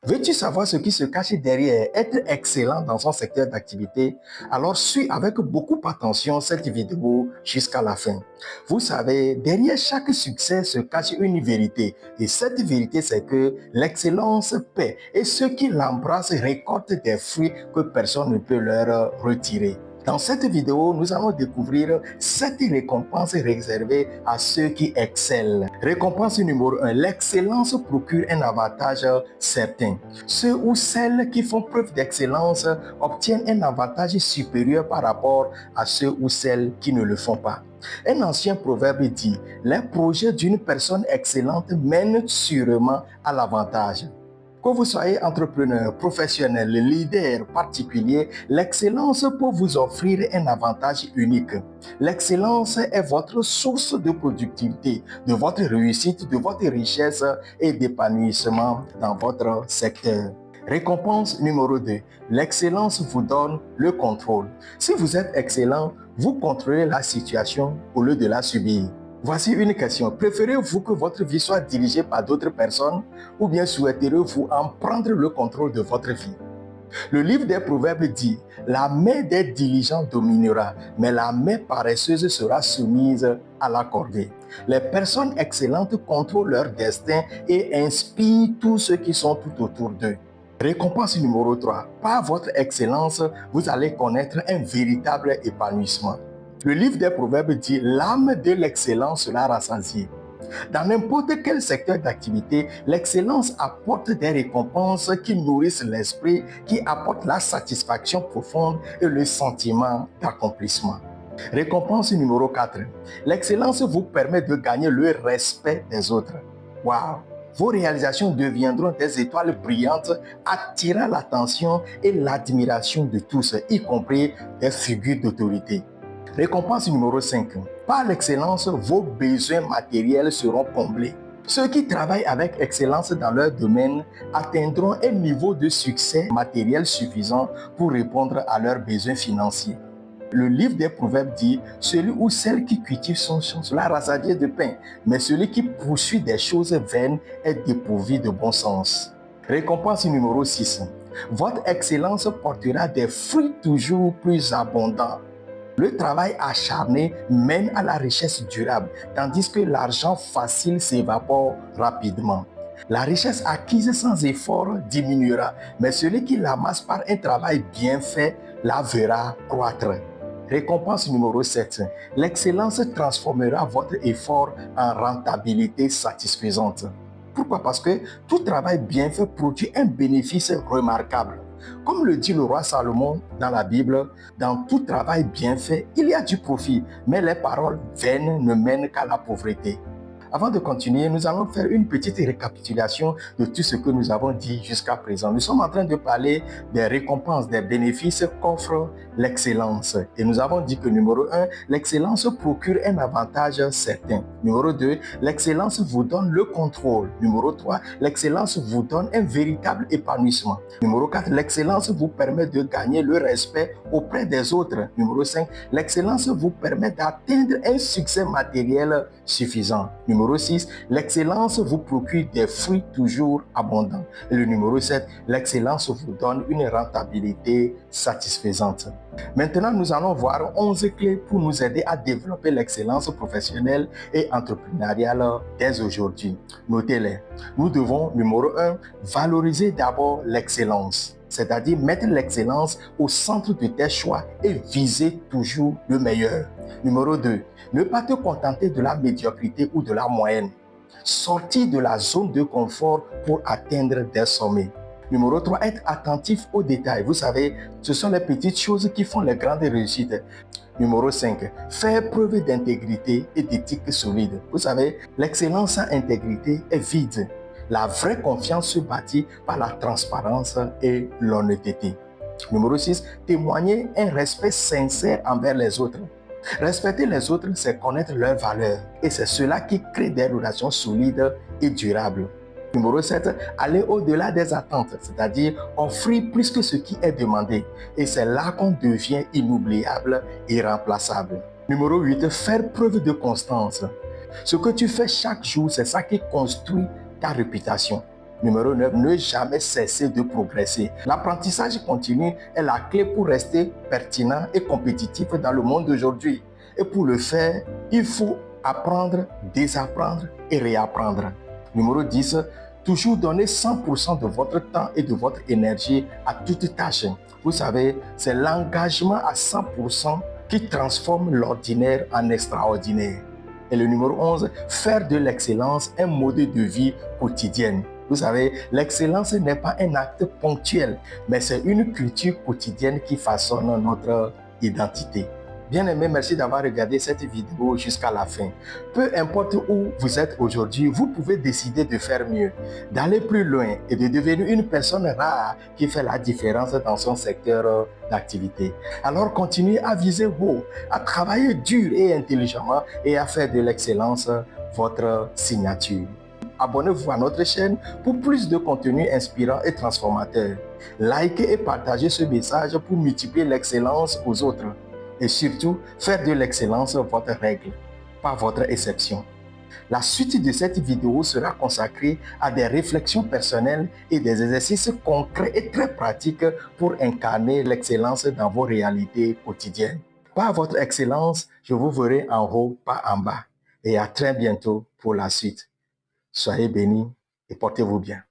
Veux-tu savoir ce qui se cache derrière être excellent dans son secteur d'activité? Alors suis avec beaucoup d'attention cette vidéo jusqu'à la fin. Vous savez, derrière chaque succès se cache une vérité. Et cette vérité, c'est que l'excellence paie et ceux qui l'embrassent récoltent des fruits que personne ne peut leur retirer. Dans cette vidéo, nous allons découvrir 7 récompenses réservées à ceux qui excellent. Récompense numéro 1. L'excellence procure un avantage certain. Ceux ou celles qui font preuve d'excellence obtiennent un avantage supérieur par rapport à ceux ou celles qui ne le font pas. Un ancien proverbe dit, les projets d'une personne excellente mènent sûrement à l'avantage. Que vous soyez entrepreneur, professionnel, leader particulier, l'excellence peut vous offrir un avantage unique. L'excellence est votre source de productivité, de votre réussite, de votre richesse et d'épanouissement dans votre secteur. Récompense numéro 2. L'excellence vous donne le contrôle. Si vous êtes excellent, vous contrôlez la situation au lieu de la subir. Voici une question. Préférez-vous que votre vie soit dirigée par d'autres personnes ou bien souhaiterez-vous en prendre le contrôle de votre vie? Le livre des Proverbes dit, la main des diligents dominera, mais la main paresseuse sera soumise à la corvée. Les personnes excellentes contrôlent leur destin et inspirent tous ceux qui sont tout autour d'eux. Récompense numéro 3. Par votre excellence, vous allez connaître un véritable épanouissement. Le livre des Proverbes dit, l'âme de l'excellence sera rassasiée. Dans n'importe quel secteur d'activité, l'excellence apporte des récompenses qui nourrissent l'esprit, qui apportent la satisfaction profonde et le sentiment d'accomplissement. Récompense numéro 4. L'excellence vous permet de gagner le respect des autres. Waouh! Vos réalisations deviendront des étoiles brillantes, attirant l'attention et l'admiration de tous, y compris des figures d'autorité. Récompense numéro 5. Par l'excellence, vos besoins matériels seront comblés. Ceux qui travaillent avec excellence dans leur domaine atteindront un niveau de succès matériel suffisant pour répondre à leurs besoins financiers. Le livre des Proverbes dit, celui ou celle qui cultive son champ sera rassasié de pain, mais celui qui poursuit des choses vaines est dépourvu de bon sens. Récompense numéro 6. Votre excellence portera des fruits toujours plus abondants. Le travail acharné mène à la richesse durable, tandis que l'argent facile s'évapore rapidement. La richesse acquise sans effort diminuera, mais celui qui l'amasse par un travail bien fait la verra croître. Récompense numéro 7. L'excellence transformera votre effort en rentabilité satisfaisante. Pourquoi? Parce que tout travail bien fait produit un bénéfice remarquable. Comme le dit le roi Salomon dans la Bible, dans tout travail bien fait, il y a du profit, mais les paroles vaines ne mènent qu'à la pauvreté. Avant de continuer, nous allons faire une petite récapitulation de tout ce que nous avons dit jusqu'à présent. Nous sommes en train de parler des récompenses, des bénéfices qu'offre l'excellence. Et nous avons dit que numéro 1, l'excellence procure un avantage certain. Numéro 2, l'excellence vous donne le contrôle. Numéro 3, l'excellence vous donne un véritable épanouissement. Numéro 4, l'excellence vous permet de gagner le respect auprès des autres. Numéro 5, l'excellence vous permet d'atteindre un succès matériel suffisant. Numéro 6, l'excellence vous procure des fruits toujours abondants. Et le numéro 7, l'excellence vous donne une rentabilité satisfaisante. Maintenant, nous allons voir 11 clés pour nous aider à développer l'excellence professionnelle et entrepreneuriale dès aujourd'hui. Notez-les. Nous devons, numéro 1, valoriser d'abord l'excellence. C'est-à-dire mettre l'excellence au centre de tes choix et viser toujours le meilleur. Numéro 2, ne pas te contenter de la médiocrité ou de la moyenne. Sortir de la zone de confort pour atteindre des sommets. Numéro 3, être attentif aux détails. Vous savez, ce sont les petites choses qui font les grandes réussites. Numéro 5, faire preuve d'intégrité et d'éthique solide. Vous savez, l'excellence sans intégrité est vide. La vraie confiance se bâtit par la transparence et l'honnêteté. Numéro 6, témoigner un respect sincère envers les autres. Respecter les autres, c'est connaître leurs valeurs et c'est cela qui crée des relations solides et durables. Numéro 7, aller au-delà des attentes, c'est-à-dire offrir plus que ce qui est demandé. Et c'est là qu'on devient inoubliable et irremplaçable. Numéro 8, faire preuve de constance. Ce que tu fais chaque jour, c'est ça qui construit ta réputation. Numéro 9, ne jamais cesser de progresser. L'apprentissage continu est la clé pour rester pertinent et compétitif dans le monde d'aujourd'hui. Et pour le faire, il faut apprendre, désapprendre et réapprendre. Numéro 10, toujours donner 100% de votre temps et de votre énergie à toute tâche. Vous savez, c'est l'engagement à 100% qui transforme l'ordinaire en extraordinaire. Et le numéro 11, faire de l'excellence un mode de vie quotidienne. Vous savez, l'excellence n'est pas un acte ponctuel, mais c'est une culture quotidienne qui façonne notre identité. Bien-aimé, merci d'avoir regardé cette vidéo jusqu'à la fin. Peu importe où vous êtes aujourd'hui, vous pouvez décider de faire mieux, d'aller plus loin et de devenir une personne rare qui fait la différence dans son secteur d'activité. Alors continuez à viser haut, à travailler dur et intelligemment et à faire de l'excellence votre signature. Abonnez-vous à notre chaîne pour plus de contenu inspirant et transformateur. Likez et partagez ce message pour multiplier l'excellence aux autres. Et surtout, faire de l'excellence votre règle, pas votre exception. La suite de cette vidéo sera consacrée à des réflexions personnelles et des exercices concrets et très pratiques pour incarner l'excellence dans vos réalités quotidiennes. Par votre excellence, je vous verrai en haut, pas en bas. Et à très bientôt pour la suite. Soyez bénis et portez-vous bien.